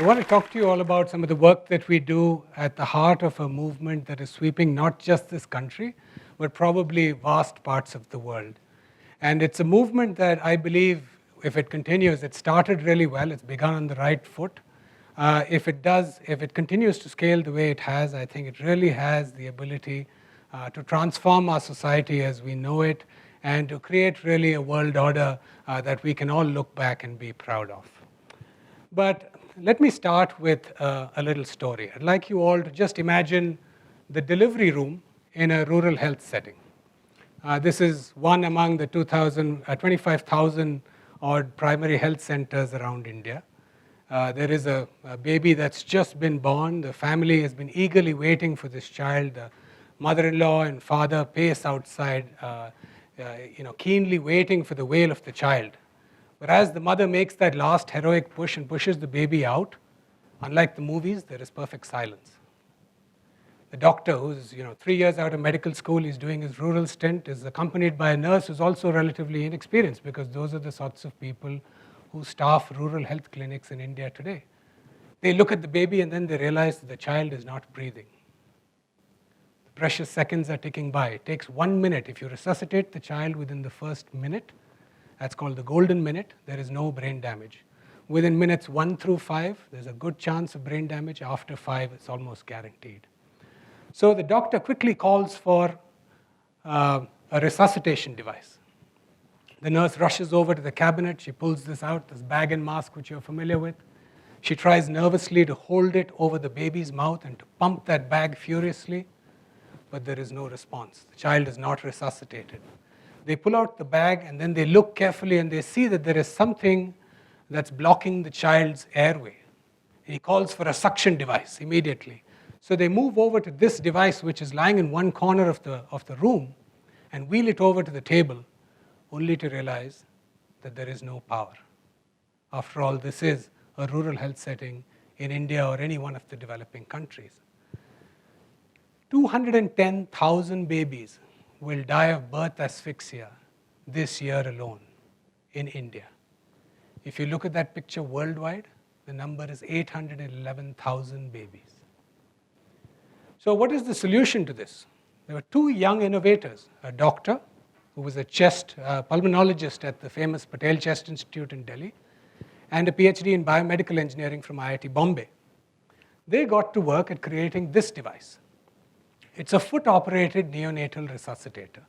want to talk to you all about some of the work that we do at the heart of a movement that is sweeping not just this country, but probably vast parts of the world. And it's a movement that I believe, if it continues, it started really well, it's begun on the right foot. If it continues to scale the way it has, I think it really has the ability to transform our society as we know it and to create really a world order that we can all look back and be proud of. But let me start with a little story. I'd like you all to just imagine the delivery room in a rural health setting. This is one among the 25,000 odd primary health centers around India. There is a baby that's just been born. The family has been eagerly waiting for this child. The mother-in-law and father pace outside, keenly waiting for the wail of the child. But as the mother makes that last heroic push and pushes the baby out, unlike the movies, there is perfect silence. The doctor, who's 3 years out of medical school, he's doing his rural stint, is accompanied by a nurse who's also relatively inexperienced, because those are the sorts of people who staff rural health clinics in India today. They look at the baby and then they realize that the child is not breathing. The precious seconds are ticking by. It takes 1 minute. If you resuscitate the child within the first minute, that's called the golden minute, there is no brain damage. Within minutes 1 through 5, there's a good chance of brain damage. After 5, it's almost guaranteed. So the doctor quickly calls for a resuscitation device. The nurse rushes over to the cabinet. She pulls this out, this bag and mask which you're familiar with. She tries nervously to hold it over the baby's mouth and to pump that bag furiously, but there is no response. The child is not resuscitated. They pull out the bag and then they look carefully and they see that there is something that's blocking the child's airway. He calls for a suction device immediately. So they move over to this device which is lying in one corner of the room and wheel it over to the table, only to realize that there is no power. After all, this is a rural health setting in India or any one of the developing countries. 210,000 babies will die of birth asphyxia this year alone in India. If you look at that picture worldwide, the number is 811,000 babies. So what is the solution to this? There were two young innovators, a doctor who was a pulmonologist at the famous Patel Chest Institute in Delhi, and a PhD in biomedical engineering from IIT Bombay. They got to work at creating this device. It's a foot-operated neonatal resuscitator.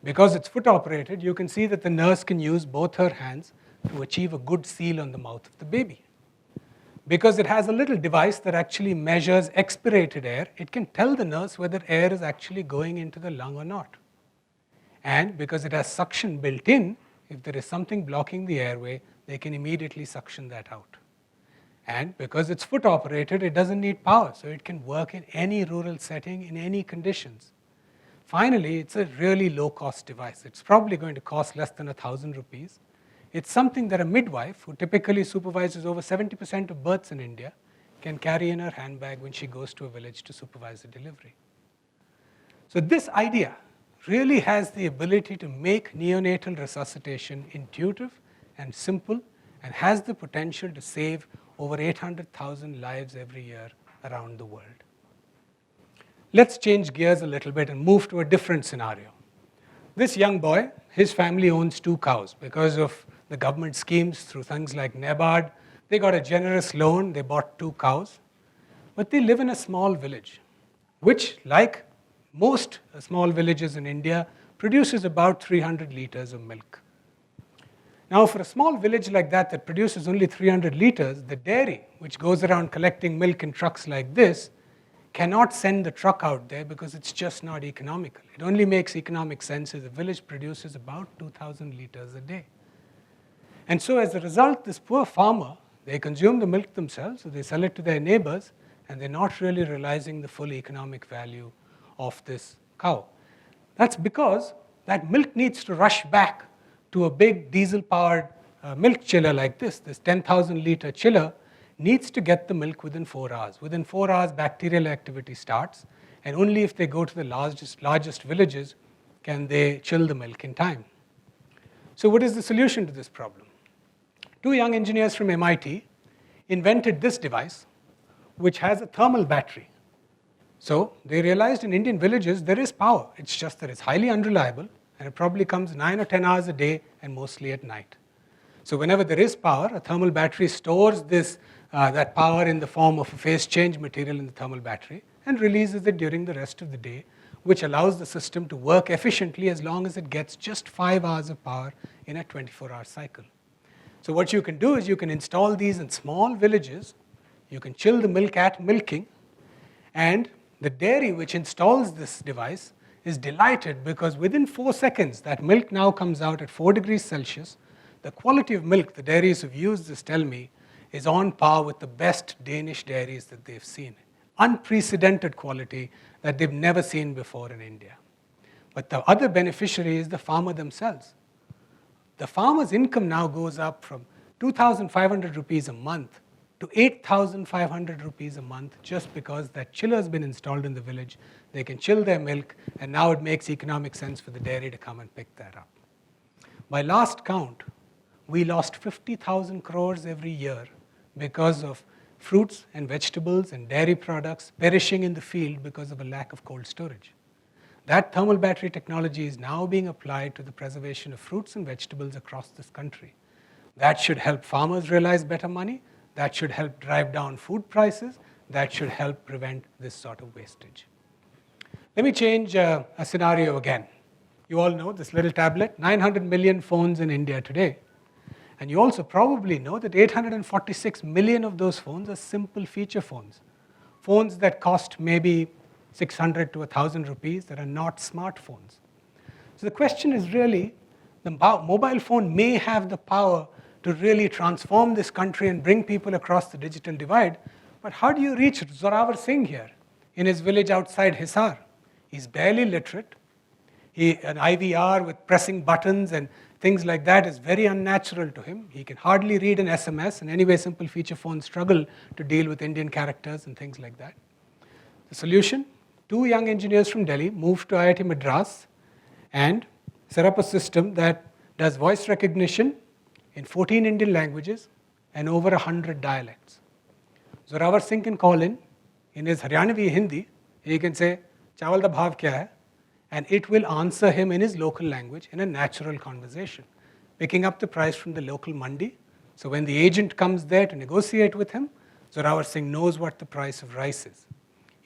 Because it's foot-operated, you can see that the nurse can use both her hands to achieve a good seal on the mouth of the baby. Because it has a little device that actually measures expirated air, it can tell the nurse whether air is actually going into the lung or not. And because it has suction built in, if there is something blocking the airway, they can immediately suction that out. And because it's foot operated, it doesn't need power, so it can work in any rural setting, in any conditions. Finally, it's a really low-cost device. It's probably going to cost less than 1,000 rupees. It's something that a midwife, who typically supervises over 70% of births in India, can carry in her handbag when she goes to a village to supervise a delivery. So this idea really has the ability to make neonatal resuscitation intuitive and simple, and has the potential to save over 800,000 lives every year around the world. Let's change gears a little bit and move to a different scenario. This young boy, his family owns 2 cows. Because of the government schemes through things like NABARD, they got a generous loan, they bought 2 cows. But they live in a small village, which, like most small villages in India, produces about 300 liters of milk. Now, for a small village like that produces only 300 liters, the dairy, which goes around collecting milk in trucks like this, cannot send the truck out there because it's just not economical. It only makes economic sense if the village produces about 2,000 liters a day. And so as a result, this poor farmer, they consume the milk themselves, so they sell it to their neighbors, and they're not really realizing the full economic value of this cow. That's because that milk needs to rush back to a big diesel-powered milk chiller like this 10,000-liter chiller needs to get the milk within 4 hours. Within 4 hours, bacterial activity starts, and only if they go to the largest villages can they chill the milk in time. So what is the solution to this problem? 2 young engineers from MIT invented this device, which has a thermal battery. So they realized in Indian villages there is power. It's just that it's highly unreliable, and it probably comes 9 or 10 hours a day and mostly at night. So whenever there is power, a thermal battery stores that power in the form of a phase change material in the thermal battery and releases it during the rest of the day, which allows the system to work efficiently as long as it gets just 5 hours of power in a 24-hour cycle. So what you can do is you can install these in small villages. You can chill the milk at milking, and the dairy which installs this device is delighted because within 4 seconds that milk now comes out at 4 degrees Celsius. The quality of milk the dairies who've used this tell me is on par with the best Danish dairies that they've seen. Unprecedented quality that they've never seen before in India. But the other beneficiary is the farmer themselves. The farmer's income now goes up from 2,500 rupees a month to 8,500 rupees a month just because that chiller has been installed in the village. They can chill their milk, and now it makes economic sense for the dairy to come and pick that up. By last count, we lost 50,000 crores every year because of fruits and vegetables and dairy products perishing in the field because of a lack of cold storage. That thermal battery technology is now being applied to the preservation of fruits and vegetables across this country. That should help farmers realize better money. That should help drive down food prices. That should help prevent this sort of wastage. Let me change a scenario again. You all know this little tablet, 900 million phones in India today. And you also probably know that 846 million of those phones are simple feature phones. Phones that cost maybe 600 to 1,000 rupees that are not smartphones. So the question is really, the mobile phone may have the power to really transform this country and bring people across the digital divide, but how do you reach Zorawar Singh here in his village outside Hisar? He's barely literate. An IVR with pressing buttons and things like that is very unnatural to him. He can hardly read an SMS, and anyway, simple feature phones struggle to deal with Indian characters and things like that. The solution? 2 young engineers from Delhi moved to IIT Madras and set up a system that does voice recognition in 14 Indian languages and over 100 dialects. Zorawar Singh can call in his Haryanavi Hindi. He can say, "Chawal da bhav kya hai?" And it will answer him in his local language in a natural conversation, picking up the price from the local mandi. So when the agent comes there to negotiate with him, Zorawar Singh knows what the price of rice is.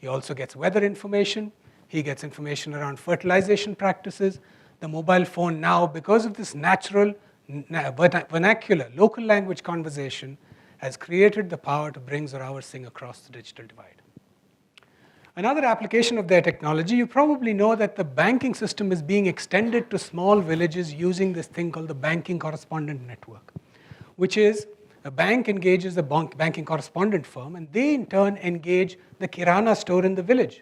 He also gets weather information. He gets information around fertilization practices. The mobile phone now, because of this natural, vernacular, local language conversation, has created the power to bring Zorawar Singh across the digital divide. Another application of their technology, you probably know that the banking system is being extended to small villages using this thing called the banking correspondent network, which is a bank engages a banking correspondent firm, and they in turn engage the kirana store in the village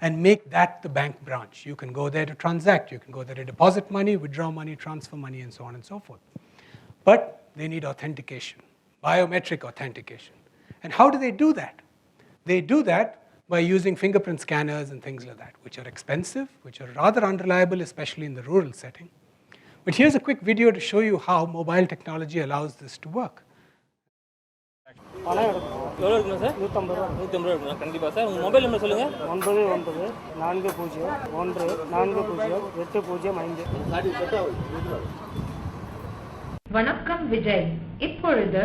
and make that the bank branch. You can go there to transact, you can go there to deposit money, withdraw money, transfer money, and so on and so forth. But they need authentication, biometric authentication. And how do they do that? They do that by using fingerprint scanners and things like that, which are expensive, which are rather unreliable, especially in the rural setting. But here's a quick video to show you how mobile technology allows this to work. எவ்வளோ இருக்குண்ணா sir? 150 ரூபா. 150 ரூபா இருக்குண்ணா. கண்டிப்பாக sir. உங்கள் mobile number சொல்லுங்கள். 9914408005. வணக்கம் விஜய். இப்பொழுது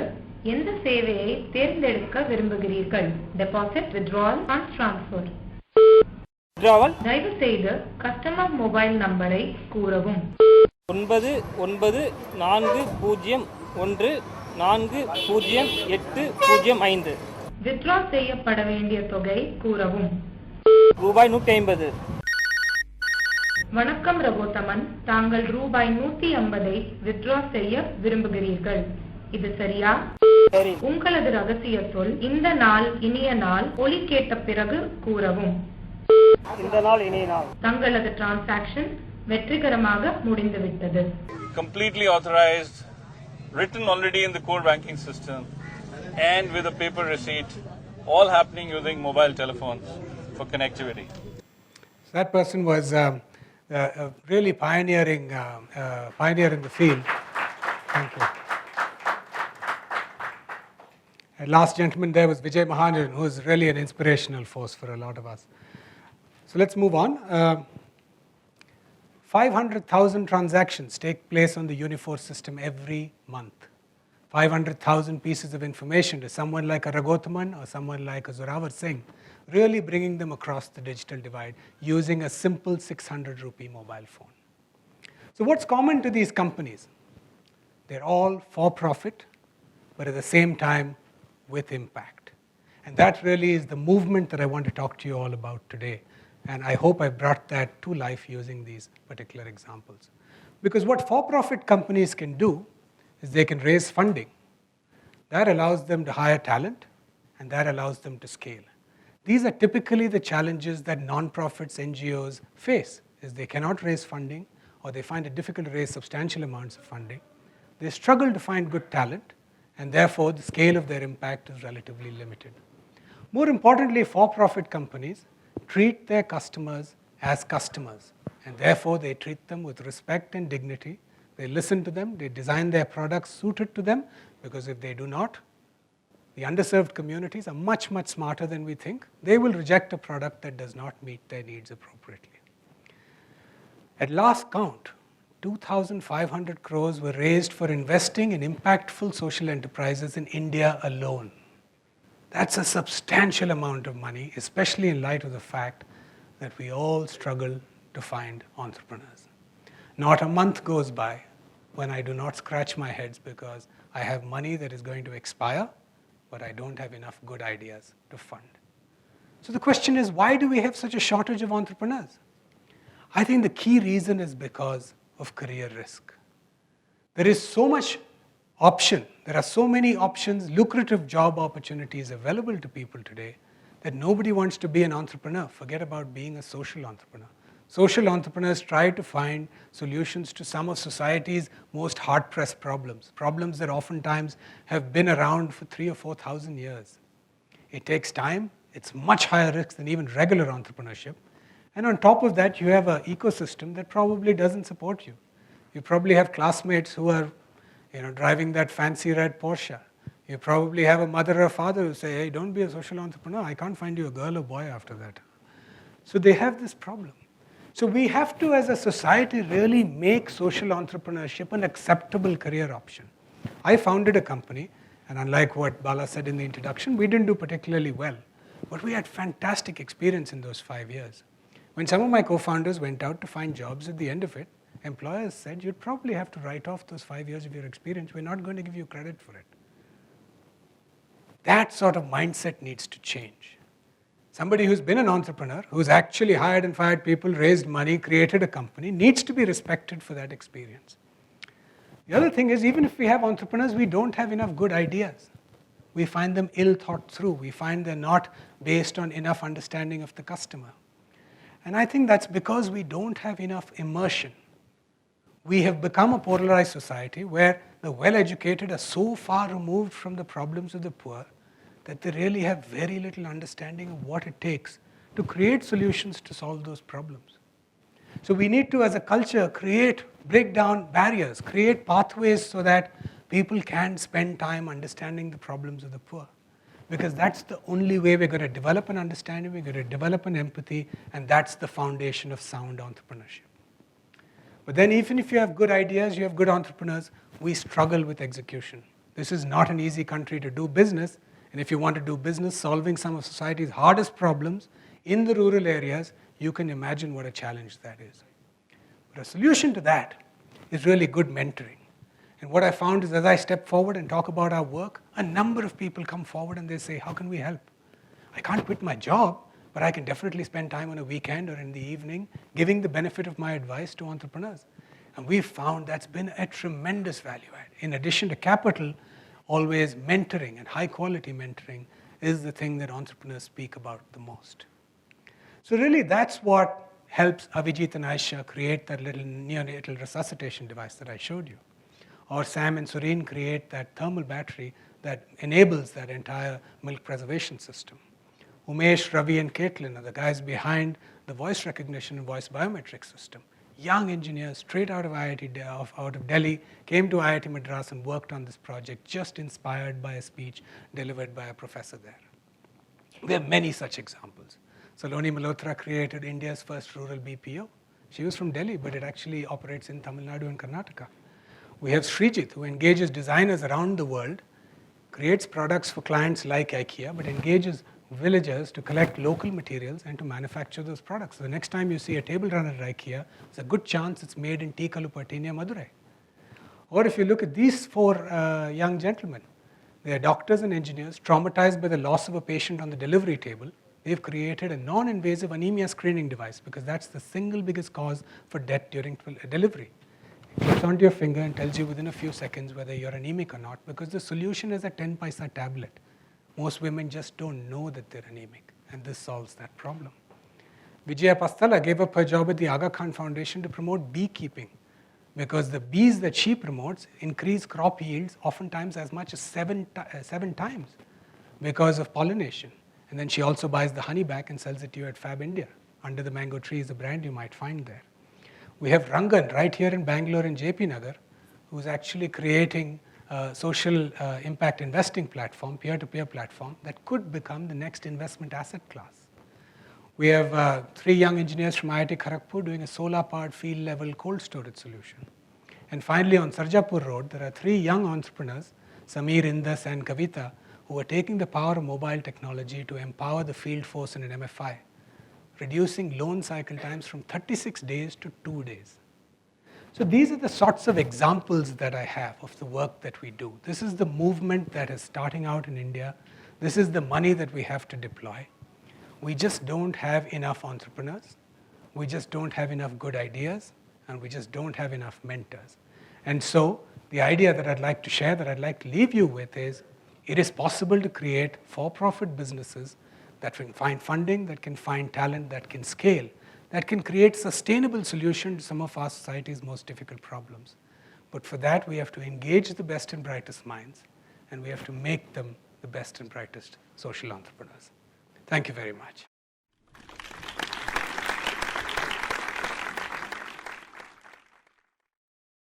எந்த சேவையை தேர்ந்தெடுக்க விரும்புகிறீர்கள்? Deposit, withdrawal, funds transfer. Withdrawal. தயவு செய்து கஸ்டமர் மொபைல் நம்பரை கூறவும். 9914014085. வித்ட்ரா செய்யப்பட வேண்டிய தொகை கூறவும். ரூபாய் 150. வணக்கம் ரகோத்தமன், தாங்கள் ரூபாய் 150 வித்ட்ரா செய்ய விரும்புகிறீர்கள். இது சரியா? சரி. உங்களது ரகசிய சொல் இந்த நாள் இனிய நாள் ஒலி கேட்ட பிறகு கூறவும். இந்த நாள் இனிய நாள். தங்களது டிரான்சாக்ஷன் வெற்றிகரமாக முடிந்துவிட்டது. Completely authorized, written already in the core banking system, and with a paper receipt, all happening using mobile telephones for connectivity. So that person was really pioneer in the field. Thank you. The last gentleman there was Vijay Mahajan, who is really an inspirational force for a lot of us. So let's move on. 500,000 transactions take place on the Uniforce system every month. 500,000 pieces of information to someone like a Raghotaman or someone like a Zorawar Singh, really bringing them across the digital divide using a simple 600 rupee mobile phone. So what's common to these companies? They're all for profit, but at the same time with impact. And that really is the movement that I want to talk to you all about today. And I hope I brought that to life using these particular examples. Because what for-profit companies can do is they can raise funding. That allows them to hire talent, and that allows them to scale. These are typically the challenges that nonprofits, NGOs face, is they cannot raise funding, or they find it difficult to raise substantial amounts of funding. They struggle to find good talent, and therefore the scale of their impact is relatively limited. More importantly, for-profit companies treat their customers as customers, and therefore they treat them with respect and dignity. They listen to them, they design their products suited to them, because if they do not, the underserved communities are much, much smarter than we think. They will reject a product that does not meet their needs appropriately. At last count, 2,500 crores were raised for investing in impactful social enterprises in India alone. That's a substantial amount of money, especially in light of the fact that we all struggle to find entrepreneurs. Not a month goes by when I do not scratch my heads because I have money that is going to expire, but I don't have enough good ideas to fund. So the question is, why do we have such a shortage of entrepreneurs? I think the key reason is because of career risk. There is so much option, there are so many options, lucrative job opportunities available to people today that nobody wants to be an entrepreneur. Forget about being a social entrepreneur. Social entrepreneurs try to find solutions to some of society's most hard-pressed problems, problems that oftentimes have been around for 3,000 or 4,000 years. It takes time, it's much higher risk than even regular entrepreneurship, and on top of that, you have an ecosystem that probably doesn't support you. You probably have classmates who are driving that fancy red Porsche. You probably have a mother or father who say, hey, don't be a social entrepreneur, I can't find you a girl or boy after that. So they have this problem. So we have to, as a society, really make social entrepreneurship an acceptable career option. I founded a company, and unlike what Bala said in the introduction, we didn't do particularly well. But we had fantastic experience in those 5 years. When some of my co-founders went out to find jobs at the end of it, employers said, you'd probably have to write off those 5 years of your experience. We're not going to give you credit for it. That sort of mindset needs to change. Somebody who's been an entrepreneur, who's actually hired and fired people, raised money, created a company, needs to be respected for that experience. The other thing is, even if we have entrepreneurs, we don't have enough good ideas. We find them ill thought through. We find they're not based on enough understanding of the customer. And I think that's because we don't have enough immersion. We have become a polarized society where the well-educated are so far removed from the problems of the poor that they really have very little understanding of what it takes to create solutions to solve those problems. So we need to, as a culture, break down barriers, create pathways so that people can spend time understanding the problems of the poor. Because that's the only way we're going to develop an understanding, we're going to develop an empathy, and that's the foundation of sound entrepreneurship. But then even if you have good ideas, you have good entrepreneurs, we struggle with execution. This is not an easy country to do business, and if you want to do business solving some of society's hardest problems in the rural areas, you can imagine what a challenge that is. But a solution to that is really good mentoring. And what I found is as I step forward and talk about our work, a number of people come forward and they say, how can we help? I can't quit my job, but I can definitely spend time on a weekend or in the evening giving the benefit of my advice to entrepreneurs. And we've found that's been a tremendous value add. In addition to capital, always mentoring and high quality mentoring is the thing that entrepreneurs speak about the most. So really that's what helps Avijit and Aisha create that little neonatal resuscitation device that I showed you. Or Sam and Sureen create that thermal battery that enables that entire milk preservation system. Umesh, Ravi, and Caitlin are the guys behind the voice recognition and voice biometric system. young engineers straight out of out of Delhi, came to IIT Madras and worked on this project, just inspired by a speech delivered by a professor there. There are many such examples. Saloni Malhotra created India's first rural BPO. She was from Delhi, but it actually operates in Tamil Nadu and Karnataka. We have Srijit, who engages designers around the world, creates products for clients like IKEA, but engages villagers to collect local materials and to manufacture those products. So the next time you see a table runner at IKEA, there's a good chance it's made in T-Kalupatti near Madurai. Or if you look at these four young gentlemen, they are doctors and engineers traumatized by the loss of a patient on the delivery table. They've created a non-invasive anemia screening device because that's the single biggest cause for death during delivery. It clips onto your finger and tells you within a few seconds whether you're anemic or not, because the solution is a 10 paisa tablet. Most women just don't know that they're anemic, and this solves that problem. Vijaya Pastala gave up her job at the Aga Khan Foundation to promote beekeeping, because the bees that she promotes increase crop yields oftentimes as much as seven times because of pollination. And then she also buys the honey back and sells it to you at Fab India. Under the Mango Tree is a brand you might find there. We have Rangan right here in Bangalore in JP Nagar, who's actually creating a social impact investing platform, peer-to-peer platform, that could become the next investment asset class. We have 3 young engineers from IIT Kharagpur doing a solar-powered field-level cold storage solution. And finally, on Sarjapur Road, there are 3 young entrepreneurs, Samir, Indas, and Kavita, who are taking the power of mobile technology to empower the field force in an MFI, reducing loan cycle times from 36 days to 2 days. So these are the sorts of examples that I have of the work that we do. This is the movement that is starting out in India. This is the money that we have to deploy. We just don't have enough entrepreneurs. We just don't have enough good ideas, and we just don't have enough mentors. And so the idea that I'd like to share, that I'd like to leave you with is, it is possible to create for-profit businesses that can find funding, that can find talent, that can scale, that can create sustainable solutions to some of our society's most difficult problems. But for that, we have to engage the best and brightest minds, and we have to make them the best and brightest social entrepreneurs. Thank you very much.